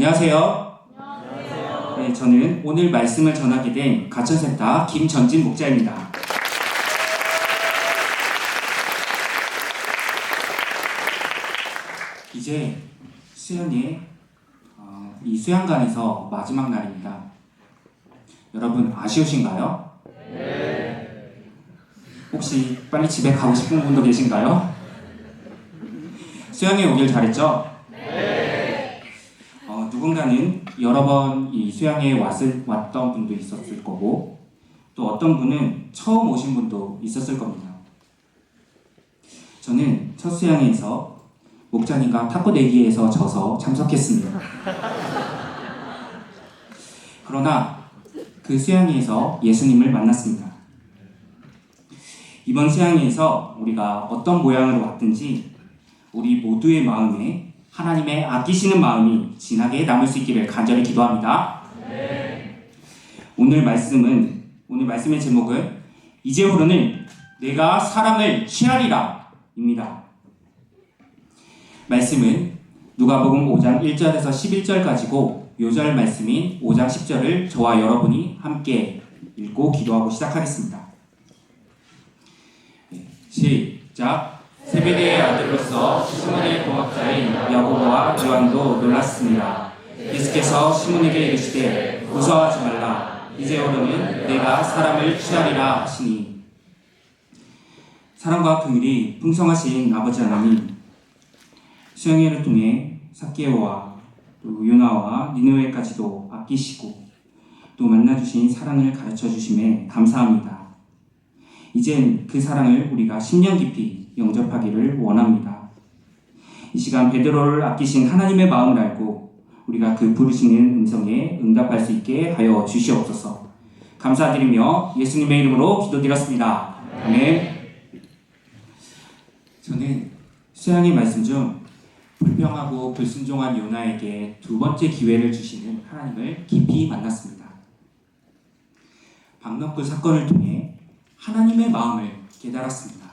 안녕하세요. 안녕하세요. 네, 저는 오늘 말씀을 전하게 된 가천센터 김전진 목자입니다. 이제 수련회 이 수양관에서 마지막 날입니다. 여러분 아쉬우신가요? 네. 혹시 빨리 집에 가고 싶은 분도 계신가요? 수양회 오길 잘했죠? 네. 누군가는 여러 번 이 수양회에 왔던 분도 있었을 거고, 또 어떤 분은 처음 오신 분도 있었을 겁니다. 저는 첫 수양회에서 목자님과 탁구 내기에서 져서 참석했습니다. 그러나 그 수양회에서 예수님을 만났습니다. 이번 수양회에서 우리가 어떤 모양으로 왔든지 우리 모두의 마음에 하나님의 아끼시는 마음이 진하게 남을 수 있기를 간절히 기도합니다. 네. 오늘 말씀의 제목은 이제부로는 내가 사람을 취하리라 입니다. 말씀은 누가복음 5장 1절에서 11절까지고 요절 말씀인 5장 10절을 저와 여러분이 함께 읽고 기도하고 시작하겠습니다. 시작. 세베대의 아들로서 시몬의 동업자인 야고보와 요한도 놀랐습니다. 예수께서 시몬에게 이르시되 무서워하지 말라. 이제부로는 내가 사람을 취하리라 하시니. 사랑과 긍휼이 풍성하신 아버지 하나님, 수양회를 통해 삭개오와 또 요나와 니느웨까지도 아끼시고 또 만나주신 사랑을 가르쳐 주심에 감사합니다. 이젠 그 사랑을 우리가 10년 깊이 영접하기를 원합니다. 이 시간 베드로를 아끼신 하나님의 마음을 알고 우리가 그 부르시는 음성에 응답할 수 있게 하여 주시옵소서. 감사드리며 예수님의 이름으로 기도드렸습니다. 아멘. 저는 수양의 말씀 중 불평하고 불순종한 요나에게 두 번째 기회를 주시는 하나님을 깊이 만났습니다. 박넉굴 사건을 통해 하나님의 마음을 깨달았습니다.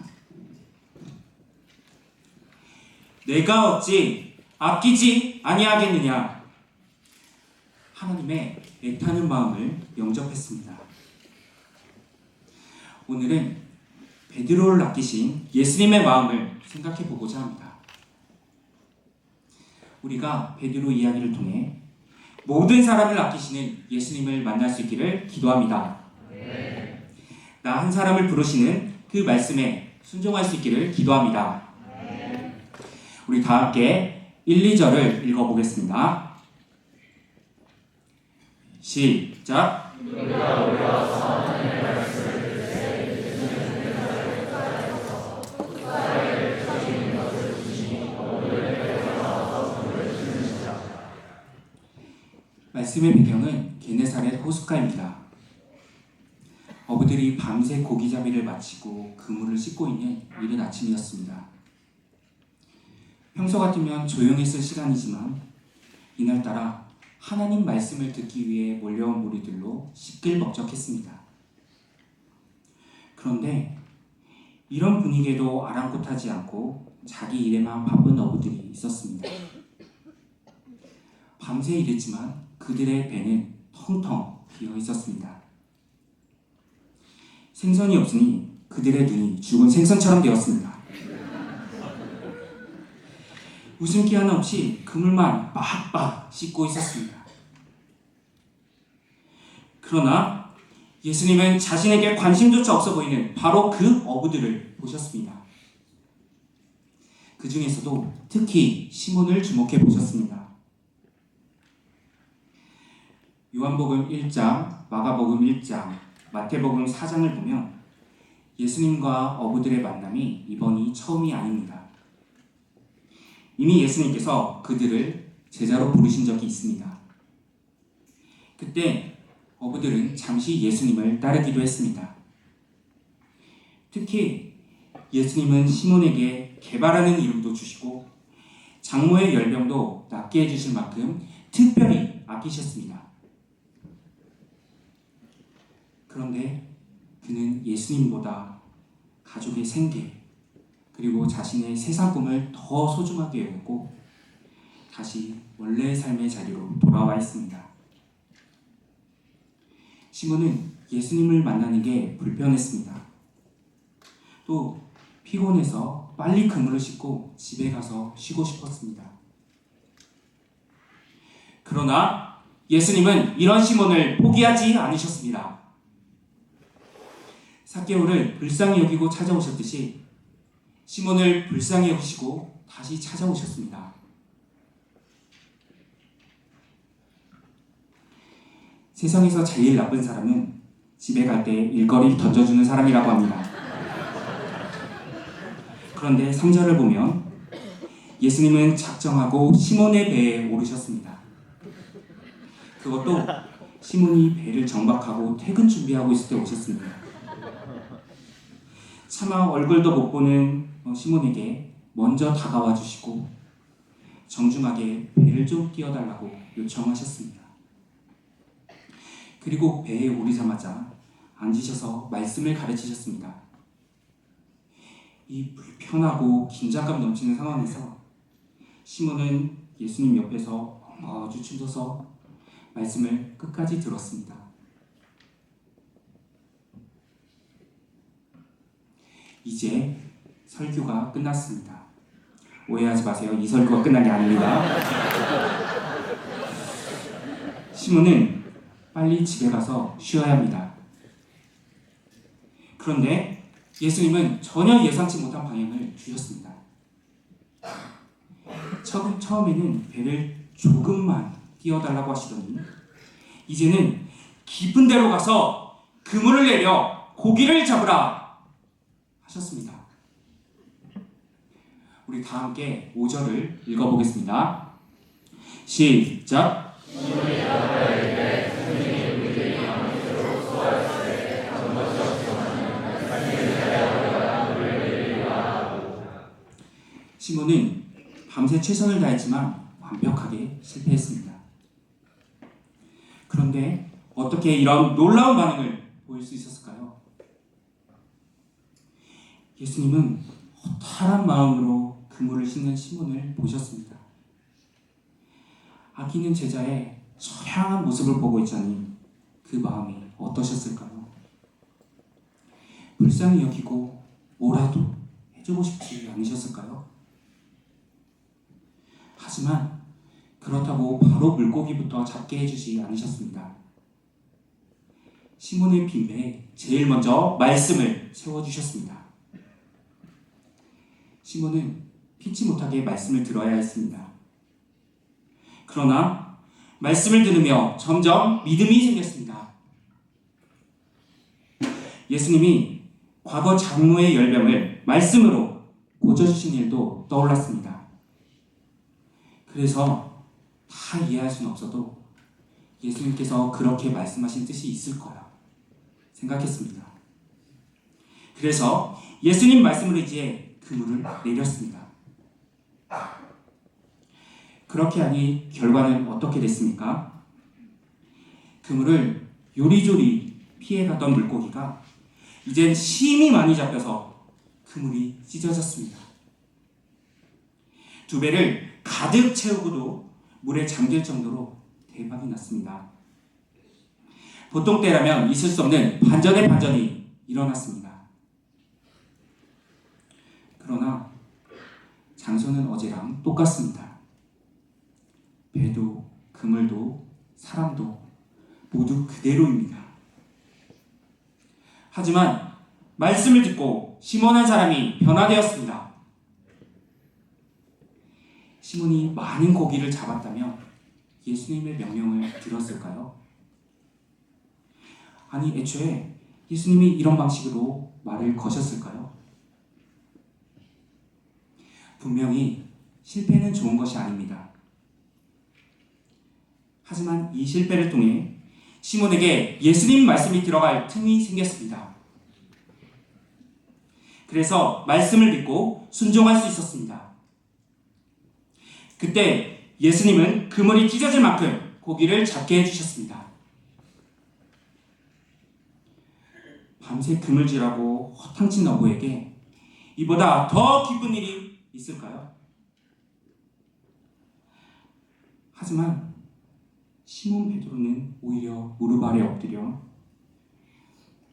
내가 어찌 아끼지 아니하겠느냐. 하나님의 애타는 마음을 영접했습니다. 오늘은 베드로를 아끼신 예수님의 마음을 생각해 보고자 합니다. 우리가 베드로 이야기를 통해 모든 사람을 아끼시는 예수님을 만날 수 있기를 기도합니다. 네. 나 한 사람을 부르시는 그 말씀에 순종할 수 있기를 기도합니다. 네. 우리 다 함께 1, 2절을 읽어보겠습니다. 시작. 말씀의 배경은 게네사렛 호숫가입니다. 어부들이 밤새 고기잡이를 마치고 그물을 씻고 있는 이른 아침이었습니다. 평소 같으면 조용했을 시간이지만 이날따라 하나님 말씀을 듣기 위해 몰려온 무리들로 시끌벅적했습니다. 그런데 이런 분위기에도 아랑곳하지 않고 자기 일에만 바쁜 어부들이 있었습니다. 밤새 일했지만 그들의 배는 텅텅 비어 있었습니다. 생선이 없으니 그들의 눈이 죽은 생선처럼 되었습니다. 웃음기 하나 없이 그물만 빡빡 씻고 있었습니다. 그러나 예수님은 자신에게 관심조차 없어 보이는 바로 그 어부들을 보셨습니다. 그 중에서도 특히 시몬을 주목해 보셨습니다. 요한복음 1장, 마가복음 1장, 마태복음 4장을 보면 예수님과 어부들의 만남이 이번이 처음이 아닙니다. 이미 예수님께서 그들을 제자로 부르신 적이 있습니다. 그때 어부들은 잠시 예수님을 따르기도 했습니다. 특히 예수님은 시몬에게 개발하는 이름도 주시고 장모의 열병도 낫게 해주실 만큼 특별히 아끼셨습니다. 그런데 그는 예수님보다 가족의 생계 그리고 자신의 세상 꿈을 더 소중하게 여겼고 다시 원래의 삶의 자리로 돌아와 있습니다. 시몬은 예수님을 만나는 게 불편했습니다. 또 피곤해서 빨리 그물을 싣고 집에 가서 쉬고 싶었습니다. 그러나 예수님은 이런 시몬을 포기하지 않으셨습니다. 삭개오를 불쌍히 여기고 찾아오셨듯이 시몬을 불쌍히 여기시고 다시 찾아오셨습니다. 세상에서 제일 나쁜 사람은 집에 갈 때 일거리를 던져주는 사람이라고 합니다. 그런데 3절을 보면 예수님은 작정하고 시몬의 배에 오르셨습니다. 그것도 시몬이 배를 정박하고 퇴근 준비하고 있을 때 오셨습니다. 차마 얼굴도 못 보는 시몬에게 먼저 다가와 주시고 정중하게 배를 좀 띄워달라고 요청하셨습니다. 그리고 배에 오르자마자 앉으셔서 말씀을 가르치셨습니다. 이 불편하고 긴장감 넘치는 상황에서 시몬은 예수님 옆에서 엉거주춤 서서 말씀을 끝까지 들었습니다. 이제 설교가 끝났습니다. 오해하지 마세요. 이 설교가 끝난 게 아닙니다. 시몬은 빨리 집에 가서 쉬어야 합니다. 그런데 예수님은 전혀 예상치 못한 방향을 주셨습니다. 처음에는 배를 조금만 띄워달라고 하시더니 이제는 깊은 데로 가서 그물을 내려 고기를 잡으라 하셨습니다. 우리 다 함께 5절을 읽어보겠습니다. 시작. 시몬은 밤새 최선을 다했지만 완벽하게 실패했습니다. 그런데 어떻게 이런 놀라운 반응을 보일 수 있었을까요? 예수님은 허탈한 마음으로 그물을 싣는 시몬을 보셨습니다. 아끼는 제자의 처량한 모습을 보고 있자니 그 마음이 어떠셨을까요? 불쌍히 여기고 뭐라도 해주고 싶지 않으셨을까요? 하지만 그렇다고 바로 물고기부터 잡게 해주지 않으셨습니다. 시몬의 빈배에 제일 먼저 말씀을 세워주셨습니다. 시몬은 피치 못하게 말씀을 들어야 했습니다. 그러나 말씀을 들으며 점점 믿음이 생겼습니다. 예수님이 과거 장모의 열병을 말씀으로 고쳐주신 일도 떠올랐습니다. 그래서 다 이해할 수는 없어도 예수님께서 그렇게 말씀하신 뜻이 있을 거라 생각했습니다. 그래서 예수님 말씀을 의지해 그물을 내렸습니다. 그렇게 하니 결과는 어떻게 됐습니까? 그물을 요리조리 피해가던 물고기가 이젠 힘이 많이 잡혀서 그물이 찢어졌습니다. 두 배를 가득 채우고도 물에 잠길 정도로 대박이 났습니다. 보통 때라면 있을 수 없는 반전의 반전이 일어났습니다. 그러나 장소는 어제랑 똑같습니다. 배도 그물도 사람도 모두 그대로입니다. 하지만 말씀을 듣고 시몬 한 사람이 변화되었습니다. 시몬이 많은 고기를 잡았다면 예수님의 명령을 들었을까요? 아니, 애초에 예수님이 이런 방식으로 말을 거셨을까요? 분명히 실패는 좋은 것이 아닙니다. 하지만 이 실패를 통해 시몬에게 예수님 말씀이 들어갈 틈이 생겼습니다. 그래서 말씀을 믿고 순종할 수 있었습니다. 그때 예수님은 그물이 찢어질 만큼 고기를 잡게 해주셨습니다. 밤새 그물질하고 허탕친 너부에게 이보다 더 기쁜 일이 있을까요? 하지만 시몬 베드로는 오히려 무릎 아래 엎드려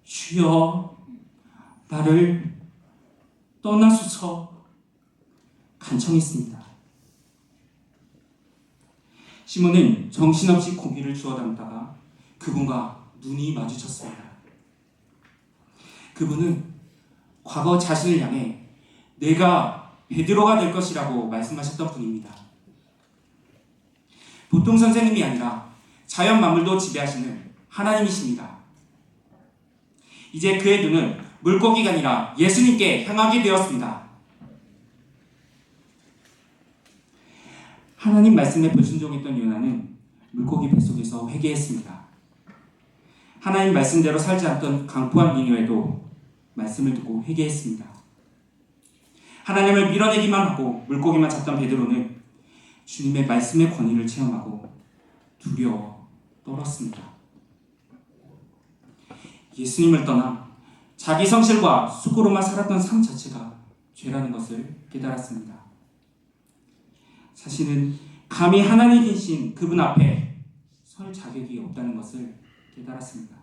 주여 나를 떠나소서 간청했습니다. 시몬은 정신없이 고개를 주워 담다가 그분과 눈이 마주쳤습니다. 그분은 과거 자신을 향해 내가 베드로가 될 것이라고 말씀하셨던 분입니다. 보통 선생님이 아니라 자연 만물도 지배하시는 하나님이십니다. 이제 그의 눈은 물고기가 아니라 예수님께 향하게 되었습니다. 하나님 말씀에 불순종했던 요나는 물고기 뱃속에서 회개했습니다. 하나님 말씀대로 살지 않던 강포한 니느웨도 말씀을 듣고 회개했습니다. 하나님을 밀어내기만 하고 물고기만 잡던 베드로는 주님의 말씀의 권위를 체험하고 두려워 떨었습니다. 예수님을 떠나 자기 성실과 수고로만 살았던 삶 자체가 죄라는 것을 깨달았습니다. 자신은 감히 하나님이신 그분 앞에 설 자격이 없다는 것을 깨달았습니다.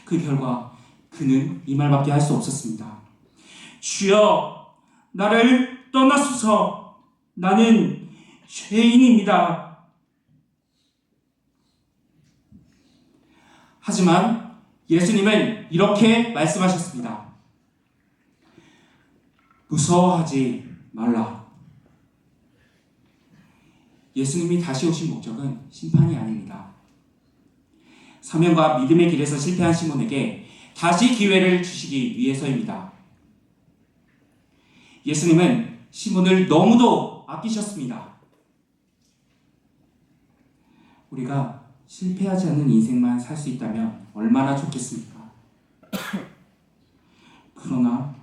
그 결과 그는 이 말밖에 할 수 없었습니다. 주여 나를 떠나소서 나는 죄인입니다. 하지만 예수님은 이렇게 말씀하셨습니다. 무서워하지 말라. 예수님이 다시 오신 목적은 심판이 아닙니다. 사명과 믿음의 길에서 실패한 시몬에게 다시 기회를 주시기 위해서입니다. 예수님은 시몬을 너무도 아끼셨습니다. 우리가 실패하지 않는 인생만 살 수 있다면 얼마나 좋겠습니까? 그러나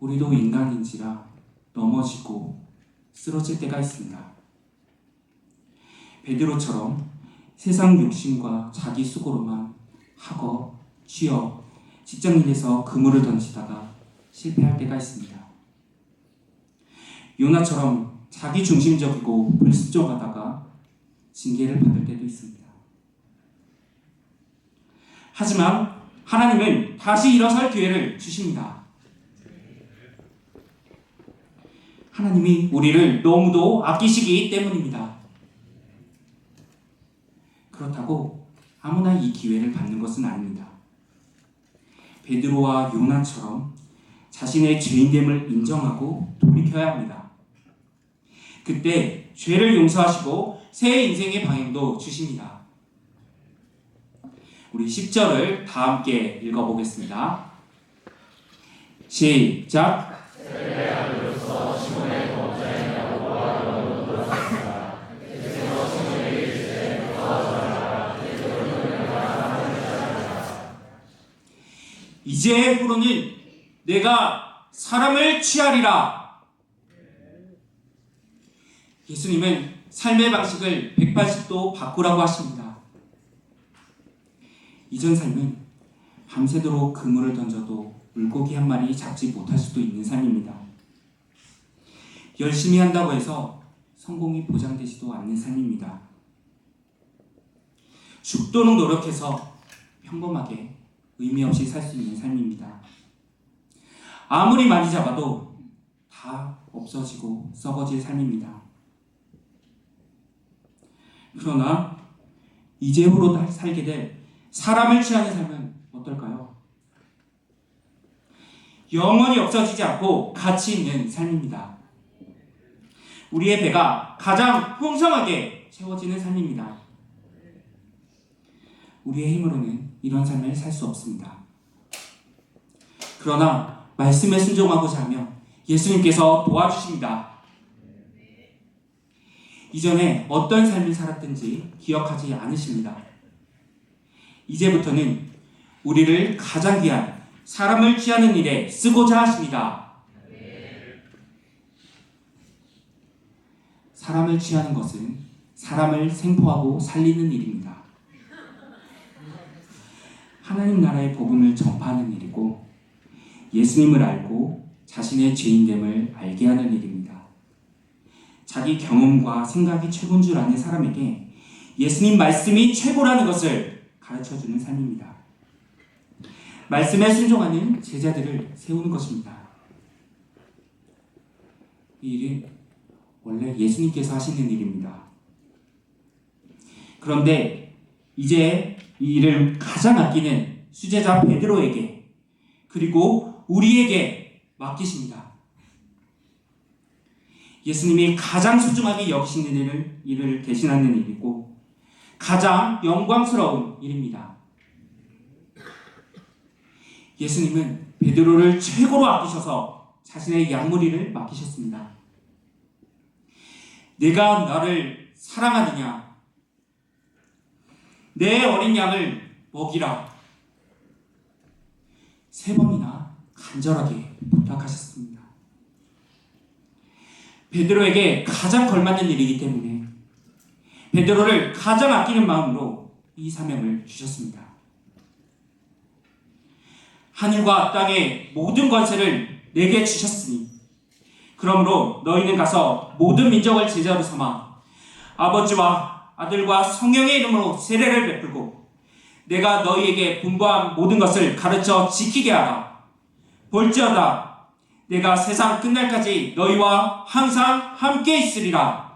우리도 인간인지라 넘어지고 쓰러질 때가 있습니다. 베드로처럼 세상 욕심과 자기 수고로만 학업, 취업, 직장일에서 그물을 던지다가 실패할 때가 있습니다. 요나처럼 자기 중심적이고 불순종하다가 징계를 받을 때도 있습니다. 하지만 하나님은 다시 일어설 기회를 주십니다. 하나님이 우리를 너무도 아끼시기 때문입니다. 그렇다고 아무나 이 기회를 받는 것은 아닙니다. 베드로와 요나처럼 자신의 죄인됨을 인정하고 돌이켜야 합니다. 그때 죄를 용서하시고 새 인생의 방향도 주십니다. 우리 10절을 다 함께 읽어보겠습니다. 시작! 이제후로는 내가 사람을 취하리라. 예수님은 삶의 방식을 180도 바꾸라고 하십니다. 이전 삶은 밤새도록 그물을 던져도 물고기 한 마리 잡지 못할 수도 있는 삶입니다. 열심히 한다고 해서 성공이 보장되지도 않는 삶입니다. 죽도록 노력해서 평범하게 의미 없이 살 수 있는 삶입니다. 아무리 많이 잡아도 다 없어지고 썩어질 삶입니다. 그러나 이제후로 살게 될 사람을 취하는 삶은 어떨까요? 영원히 없어지지 않고 가치 있는 삶입니다. 우리의 배가 가장 풍성하게 채워지는 삶입니다. 우리의 힘으로는 이런 삶을 살 수 없습니다. 그러나 말씀에 순종하고자 하면 예수님께서 도와주십니다. 이전에 어떤 삶을 살았든지 기억하지 않으십니다. 이제부터는 우리를 가장 귀한 사람을 취하는 일에 쓰고자 하십니다. 사람을 취하는 것은 사람을 생포하고 살리는 일입니다. 하나님 나라의 복음을 전파하는 일이고 예수님을 알고 자신의 죄인됨을 알게 하는 일입니다. 자기 경험과 생각이 최고인 줄 아는 사람에게 예수님 말씀이 최고라는 것을 가르쳐주는 삶입니다. 말씀에 순종하는 제자들을 세우는 것입니다. 이 일은 원래 예수님께서 하시는 일입니다. 그런데 이제 이 일을 가장 아끼는 수제자 베드로에게 그리고 우리에게 맡기십니다. 예수님이 가장 소중하게 여기시는 일을 대신하는 일이고 가장 영광스러운 일입니다. 예수님은 베드로를 최고로 아끼셔서 자신의 양무리를 맡기셨습니다. 내가 나를 사랑하느냐? 내 어린 양을 먹이라. 3번이나 간절하게 부탁하셨습니다. 베드로에게 가장 걸맞는 일이기 때문에 베드로를 가장 아끼는 마음으로 이 사명을 주셨습니다. 하늘과 땅의 모든 권세를 내게 주셨으니 그러므로 너희는 가서 모든 민족을 제자로 삼아 아버지와 아들과 성령의 이름으로 세례를 베풀고 내가 너희에게 분부한 모든 것을 가르쳐 지키게 하라. 볼지어다 내가 세상 끝날까지 너희와 항상 함께 있으리라.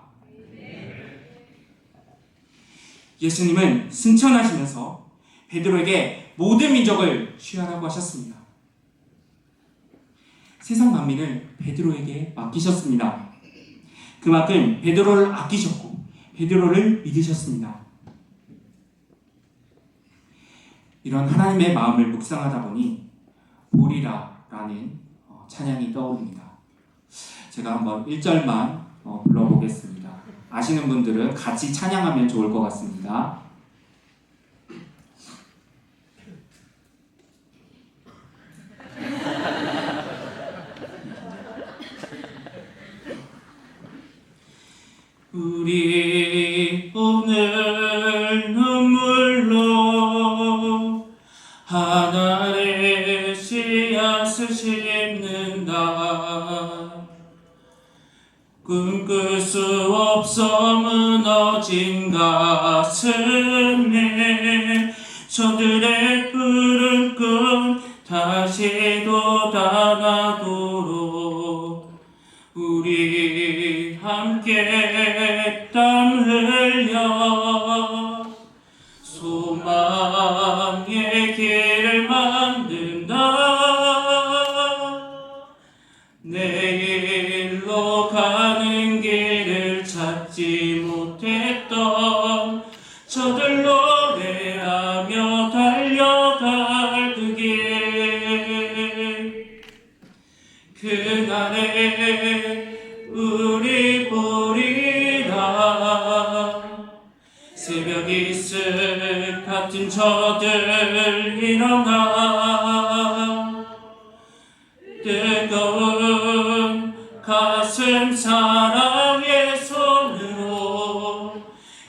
예수님은 승천하시면서 베드로에게 모든 민족을 취하라고 하셨습니다. 세상 만민을 베드로에게 맡기셨습니다. 그만큼 베드로를 아끼셨고 베드로를 믿으셨습니다. 이런 하나님의 마음을 묵상하다 보니 보리라라는 찬양이 떠오릅니다. 제가 한번 1절만 불러보겠습니다. 아시는 분들은 같이 찬양하면 좋을 것 같습니다. 우리 오늘 눈물로 하나의 씨앗을 심는다. 꿈꿀 수 없어 무너진 가슴에 저들의 푸른 꿈 다시 돋아나도록 우리 함께 땀 흘려 소망의 길을 만든다. 내일로 가는 길을 찾지 못했던 저들 노래하며 달려갈 그 길 그날에 우리 보리라. 새벽 이슬 같은 저들 일어나 뜨거운 가슴 사랑의 손으로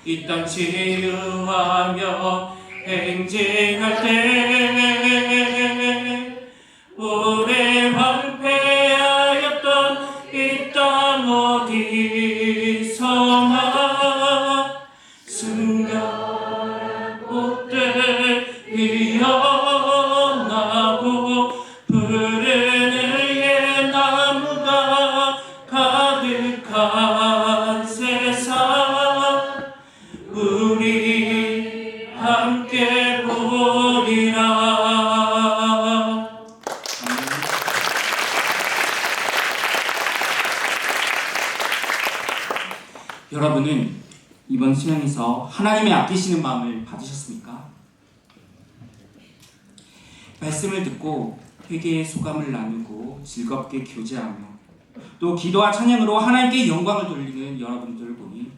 이 땅 치유하며 행진할 때 오래 황폐하였던 이 땅 어디서나 순결한 꽃들 피어나고 푸른 의의 나무가 가득한 세상 우리 함께 보리라. 여러분은 이번 수양에서 하나님의 아끼시는 마음을 받으셨습니까? 말씀을 듣고 회개의 소감을 나누고 즐겁게 교제하며 또 기도와 찬양으로 하나님께 영광을 돌리는 여러분들을 보니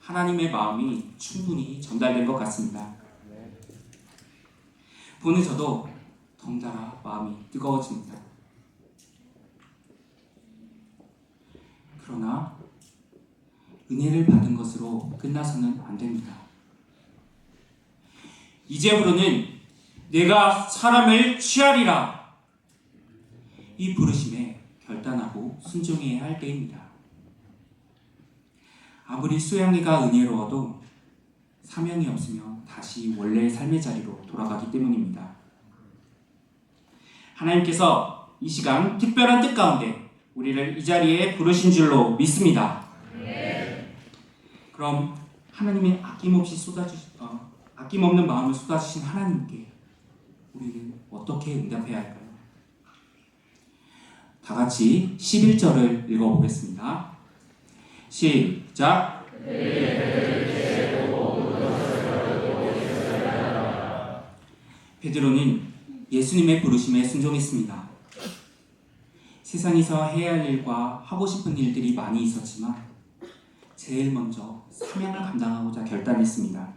하나님의 마음이 충분히 전달된 것 같습니다. 보는 저도 덩달아 마음이 뜨거워집니다. 그러나 은혜를 받은 것으로 끝나서는 안 됩니다. 이제부로는 내가 사람을 취하리라. 이 부르심에 결단하고 순종해야 할 때입니다. 아무리 수양이가 은혜로워도 사명이 없으면 다시 원래의 삶의 자리로 돌아가기 때문입니다. 하나님께서 이 시간 특별한 뜻 가운데 우리를 이 자리에 부르신 줄로 믿습니다. 그럼 하나님의 아낌없는 마음을 쏟아주신 하나님께 우리는 어떻게 응답해야 할까요? 다 같이 11절을 읽어보겠습니다. 시작. 베드로는 예수님의 부르심에 순종했습니다. 세상에서 해야 할 일과 하고 싶은 일들이 많이 있었지만 제일 먼저 사명을 감당하고자 결단했습니다.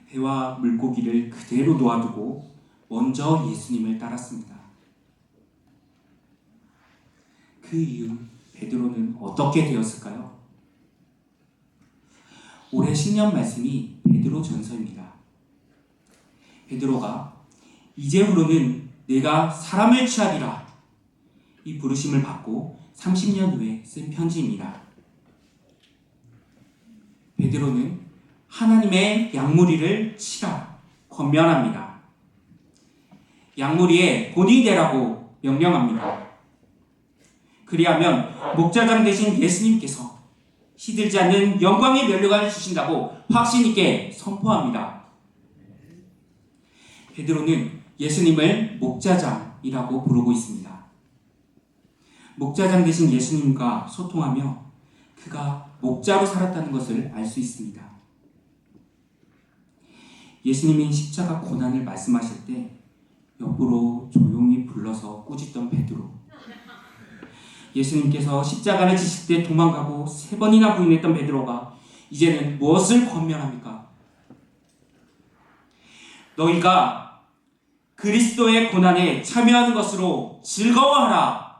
배와 물고기를 그대로 놓아두고 먼저 예수님을 따랐습니다. 그 이후 베드로는 어떻게 되었을까요? 올해 신년 말씀이 베드로 전서입니다. 베드로가 이제후로는 내가 사람을 취하리라 이 부르심을 받고 30년 후에 쓴 편지입니다. 베드로는 하나님의 양무리를 치라 권면합니다. 양무리의 본이 되라고 명령합니다. 그리하면 목자장 되신 예수님께서 시들지 않는 영광의 면류관을 주신다고 확신 있게 선포합니다. 베드로는 예수님을 목자장이라고 부르고 있습니다. 목자장 되신 예수님과 소통하며 그가 목자로 살았다는 것을 알 수 있습니다. 예수님이 십자가 고난을 말씀하실 때 옆으로 조용히 불러서 꾸짖던 베드로. 예수님께서 십자가를 지실 때 도망가고 3번이나 부인했던 베드로가 이제는 무엇을 권면합니까? 너희가 그리스도의 고난에 참여하는 것으로 즐거워하라.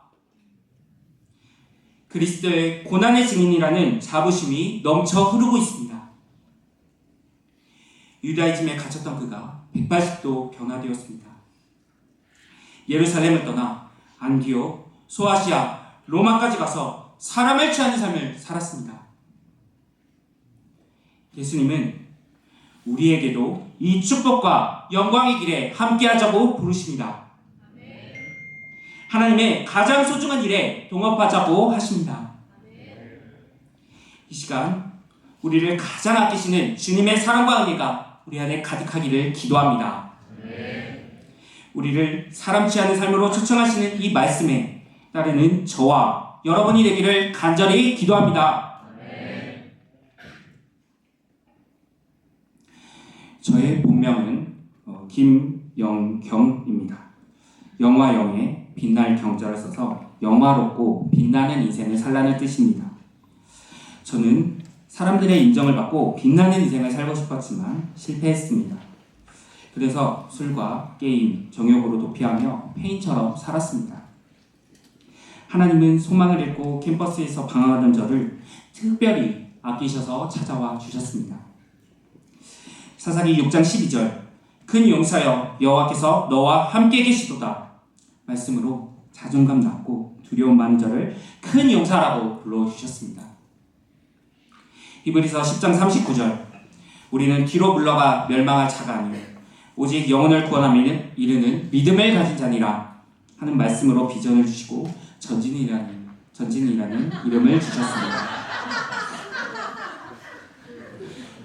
그리스도의 고난의 증인이라는 자부심이 넘쳐 흐르고 있습니다. 유다이즘에 갇혔던 그가 180도 변화되었습니다. 예루살렘을 떠나 안디옥, 소아시아, 로마까지 가서 사람을 취하는 삶을 살았습니다. 예수님은 우리에게도 이 축복과 영광의 길에 함께하자고 부르십니다. 하나님의 가장 소중한 일에 동업하자고 하십니다. 이 시간 우리를 가장 아끼시는 주님의 사랑과 은혜가 우리 안에 가득하기를 기도합니다. 우리를 사람 취하는 삶으로 초청하시는 이 말씀에 따르는 저와 여러분이 되기를 간절히 기도합니다. 저의 본명은 김영경입니다. 영화영에 빛날 경자를 써서 영화롭고 빛나는 인생을 살라는 뜻입니다. 저는 사람들의 인정을 받고 빛나는 인생을 살고 싶었지만 실패했습니다. 그래서 술과 게임, 정욕으로 도피하며 폐인처럼 살았습니다. 하나님은 소망을 잃고 캠퍼스에서 방황하던 저를 특별히 아끼셔서 찾아와 주셨습니다. 사사기 6장 12절 큰 용사여 여호와께서 너와 함께 계시도다 말씀으로 자존감 낮고 두려움 많은 저를 큰 용사라고 불러주셨습니다. 히브리서 10장 39절 우리는 뒤로 물러가 멸망할 자가 아니요 오직 영혼을 구원함에 이르는 믿음을 가진 자니라 하는 말씀으로 비전을 주시고 전진이라는 이름을 주셨습니다.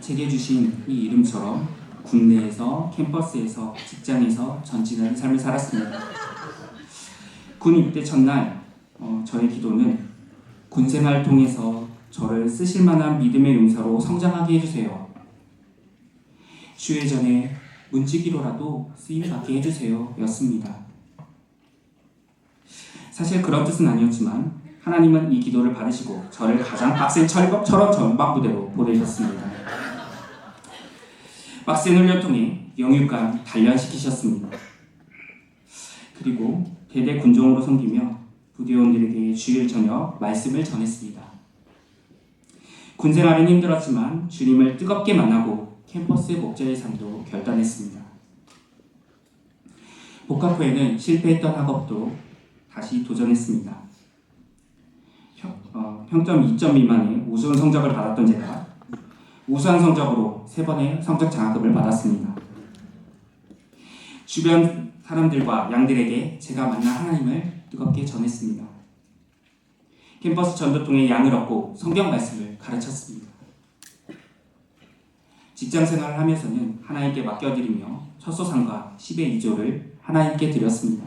제게 주신 이 이름처럼 군내에서, 캠퍼스에서, 직장에서 전진하는 삶을 살았습니다. 군 입대 첫날 저의 기도는 군생활 통해서 저를 쓰실 만한 믿음의 용사로 성장하게 해주세요. 주회전에 문지기로라도 쓰임받게 해주세요 였습니다. 사실 그런 뜻은 아니었지만 하나님은 이 기도를 받으시고 저를 가장 빡센 철겁처럼 전방부대로 보내셨습니다. 빡센 훈련 통해 영육간 단련시키셨습니다. 그리고 대대 군종으로 섬기며 부대원들에게 주일 저녁 말씀을 전했습니다. 군생활은 힘들었지만 주님을 뜨겁게 만나고 캠퍼스의 목자의 삶도 결단했습니다. 복학 후에는 실패했던 학업도 다시 도전했습니다. 평점 2점 미만의 우수한 성적을 받았던 제가 우수한 성적으로 3번의 성적 장학금을 받았습니다. 주변 사람들과 양들에게 제가 만난 하나님을 뜨겁게 전했습니다. 캠퍼스 전도 통해 양을 얻고 성경 말씀을 가르쳤습니다. 직장 생활을 하면서는 하나님께 맡겨드리며 첫소상과 10의 2조를 하나님께 드렸습니다.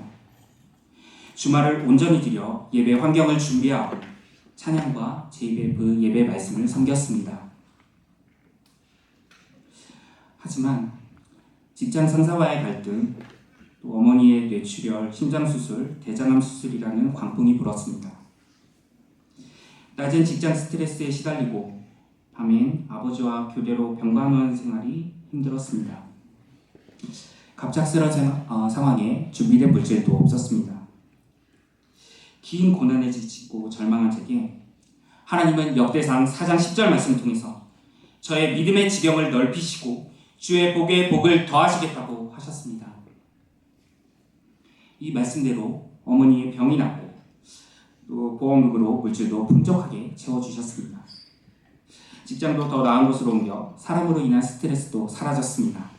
주말을 온전히 드려 예배 환경을 준비하고 찬양과 제2의 예배 말씀을 섬겼습니다. 하지만 직장 상사와의 갈등, 또 어머니의 뇌출혈, 심장수술, 대장암 수술이라는 광풍이 불었습니다. 낮은 직장 스트레스에 시달리고 밤엔 아버지와 교대로 병간호하는 생활이 힘들었습니다. 갑작스러운 상황에 준비된 물질도 없었습니다. 긴 고난에 지치고 절망한 제게 하나님은 역대상 4장 10절 말씀을 통해서 저의 믿음의 지경을 넓히시고 주의 복에 복을 더하시겠다고 하셨습니다. 이 말씀대로 어머니의 병이 낫고 또 보험금으로 물질도 풍족하게 채워주셨습니다. 직장도 더 나은 곳으로 옮겨 사람으로 인한 스트레스도 사라졌습니다.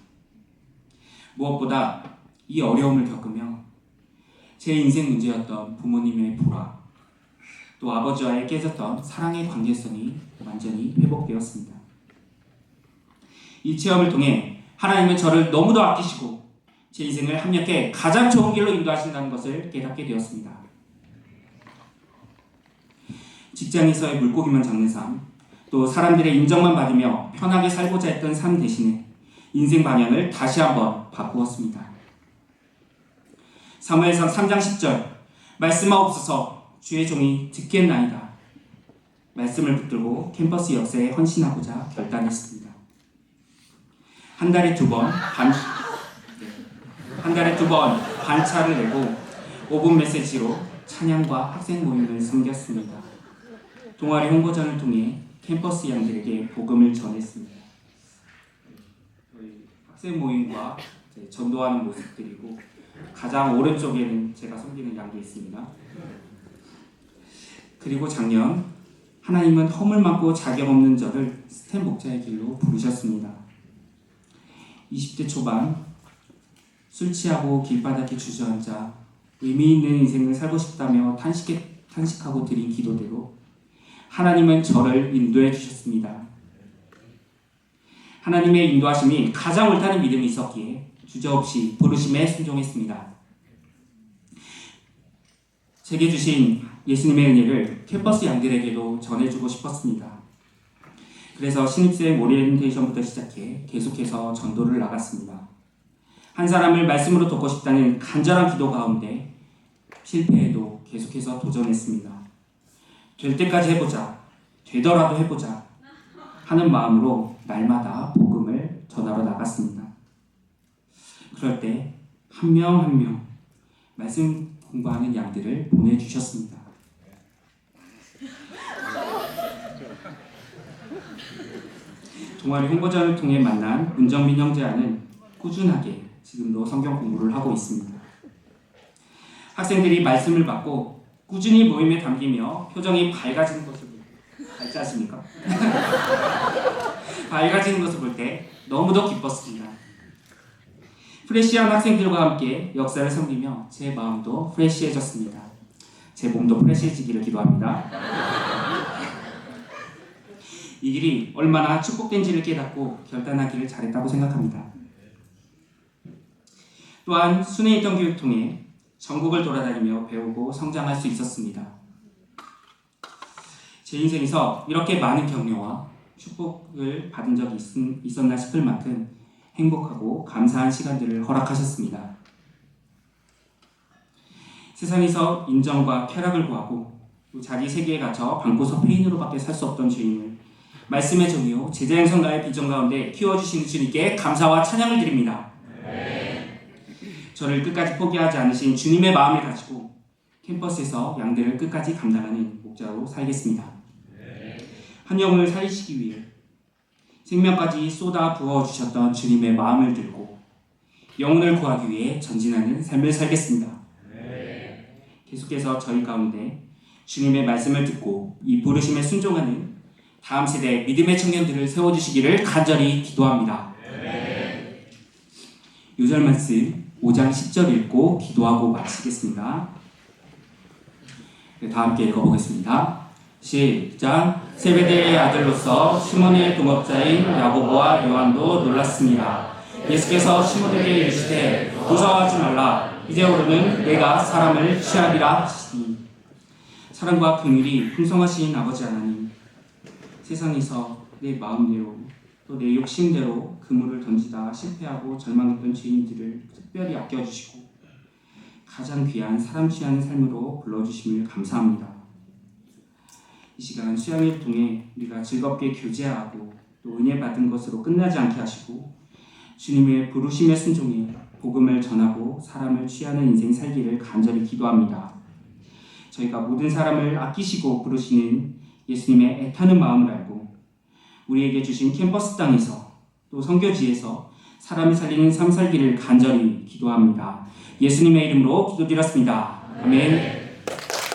무엇보다 이 어려움을 겪으며 제 인생 문제였던 부모님의 불화, 또 아버지와의 깨졌던 사랑의 관계성이 완전히 회복되었습니다. 이 체험을 통해 하나님은 저를 너무도 아끼시고 제 인생을 합력해 가장 좋은 길로 인도하신다는 것을 깨닫게 되었습니다. 직장에서의 물고기만 잡는 삶, 또 사람들의 인정만 받으며 편하게 살고자 했던 삶 대신에 인생 방향을 다시 한번 바꾸었습니다. 사무엘상 3장 10절 말씀하옵소서 주의 종이 듣겠나이다. 말씀을 붙들고 캠퍼스 역사에 헌신하고자 결단했습니다. 한 달에 두 번 반차를 내고 5분 메시지로 찬양과 학생 모임을 섬겼습니다. 동아리 홍보전을 통해 캠퍼스 양들에게 복음을 전했습니다. 저희 학생 모임과 전도하는 모습들이고 가장 오른쪽에는 제가 섬기는 양이 있습니다. 그리고 작년 하나님은 허물 많고 자격 없는 저를 스템 목자의 길로 부르셨습니다. 20대 초반 술 취하고 길바닥에 주저앉아 의미 있는 인생을 살고 싶다며 탄식하고 드린 기도대로 하나님은 저를 인도해 주셨습니다. 하나님의 인도하심이 가장 옳다는 믿음이 있었기에 주저없이 부르심에 순종했습니다. 제게 주신 예수님의 은혜를 캠퍼스 양들에게도 전해주고 싶었습니다. 그래서 신입생 오리엔테이션부터 시작해 계속해서 전도를 나갔습니다. 한 사람을 말씀으로 돕고 싶다는 간절한 기도 가운데 실패해도 계속해서 도전했습니다. 될 때까지 해보자, 되더라도 해보자 하는 마음으로 날마다 복음을 전하러 나갔습니다. 그럴 때 한 명 한 명 말씀 공부하는 양들을 보내주셨습니다. 동아리 홍보전을 통해 만난 문정민 형제와는 꾸준하게 지금도 성경 공부를 하고 있습니다. 학생들이 말씀을 받고 꾸준히 모임에 담기며 표정이 밝아지는 것을 밝지 않습니까? 밝아지는 것을 볼 때 너무도 기뻤습니다. 프레시한 학생들과 함께 역사를 섬기며 제 마음도 프레시해졌습니다. 제 몸도 프레시해지기를 기도합니다. 이 길이 얼마나 축복된지를 깨닫고 결단하기를 잘했다고 생각합니다. 또한 순회 인턴 교육 통해 전국을 돌아다니며 배우고 성장할 수 있었습니다. 제 인생에서 이렇게 많은 격려와 축복을 받은 적이 있었나 싶을 만큼 행복하고 감사한 시간들을 허락하셨습니다. 세상에서 인정과 쾌락을 구하고 자기 세계에 갇혀 방구석 페인으로밖에 살 수 없던 죄인을 말씀의 정의요 제자 양성가의 비전 가운데 키워주시는 주님께 감사와 찬양을 드립니다. 저를 끝까지 포기하지 않으신 주님의 마음을 가지고 캠퍼스에서 양들을 끝까지 감당하는 목자로 살겠습니다. 한 영혼을 살리시기 위해 생명까지 쏟아 부어주셨던 주님의 마음을 들고 영혼을 구하기 위해 전진하는 삶을 살겠습니다. 계속해서 저희 가운데 주님의 말씀을 듣고 이 부르심에 순종하는 다음 세대 믿음의 청년들을 세워주시기를 간절히 기도합니다. 요절 말씀 5장 10절 읽고 기도하고 마치겠습니다. 다 함께 읽어보겠습니다. 시작. 세베대의 아들로서 시몬의 동업자인 야고보와 요한도 놀랐습니다. 예수께서 시몬에게 이르시되 무서워하지 말라. 이제부로는 내가 사람을 취하리라 하시니. 사랑과 긍휼이 풍성하신 아버지 하나님, 세상에서 내 마음대로 또 내 욕심대로 그물을 던지다 실패하고 절망했던 죄인들을 특별히 아껴주시고 가장 귀한 사람 취하는 삶으로 불러주심을 감사합니다. 이 시간 수양회를 통해 우리가 즐겁게 교제하고 또 은혜 받은 것으로 끝나지 않게 하시고 주님의 부르심에 순종해 복음을 전하고 사람을 취하는 인생 살기를 간절히 기도합니다. 저희가 모든 사람을 아끼시고 부르시는 예수님의 애타는 마음을 알고 우리에게 주신 캠퍼스 땅에서 또 선교지에서 사람을 살리는 삶 살기를 간절히 기도합니다. 예수님의 이름으로 기도드렸습니다. 아멘.